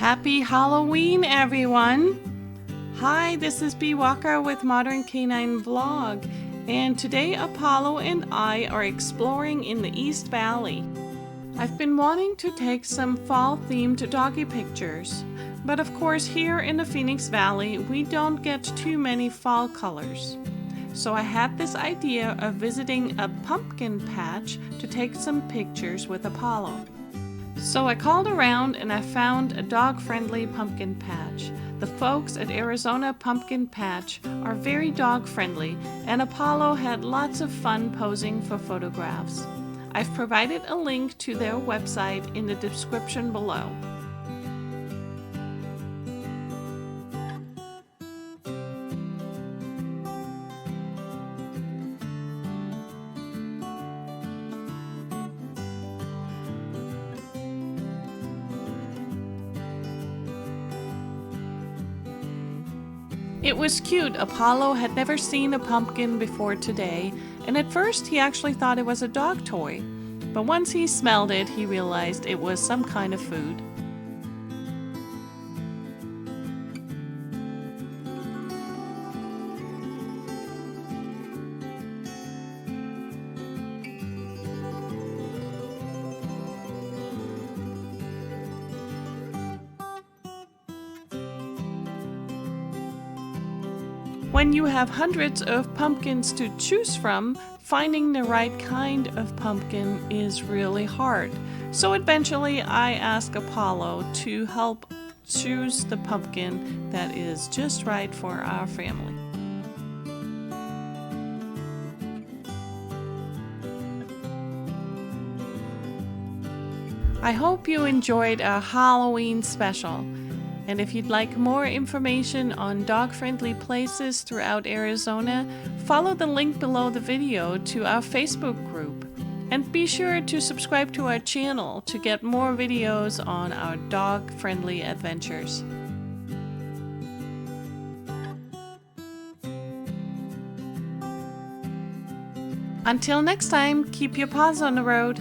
Happy Halloween, everyone! Hi, this is Bee Walker with Modern Canine Vlog, and today Apollo and I are exploring in the East Valley. I've been wanting to take some fall-themed doggy pictures, but of course here in the Phoenix Valley we don't get too many fall colors. So I had this idea of visiting a pumpkin patch to take some pictures with Apollo. So I called around and I found a dog-friendly pumpkin patch. The folks at Arizona Pumpkin Patch are very dog-friendly, and Apollo had lots of fun posing for photographs. I've provided a link to their website in the description below. It was cute. Apollo had never seen a pumpkin before today, and at first he actually thought it was a dog toy. But once he smelled it, he realized it was some kind of food. When you have hundreds of pumpkins to choose from, finding the right kind of pumpkin is really hard. So eventually I asked Apollo to help choose the pumpkin that is just right for our family. I hope you enjoyed our Halloween special. And if you'd like more information on dog-friendly places throughout Arizona, follow the link below the video to our Facebook group. And be sure to subscribe to our channel to get more videos on our dog-friendly adventures. Until next time, keep your paws on the road.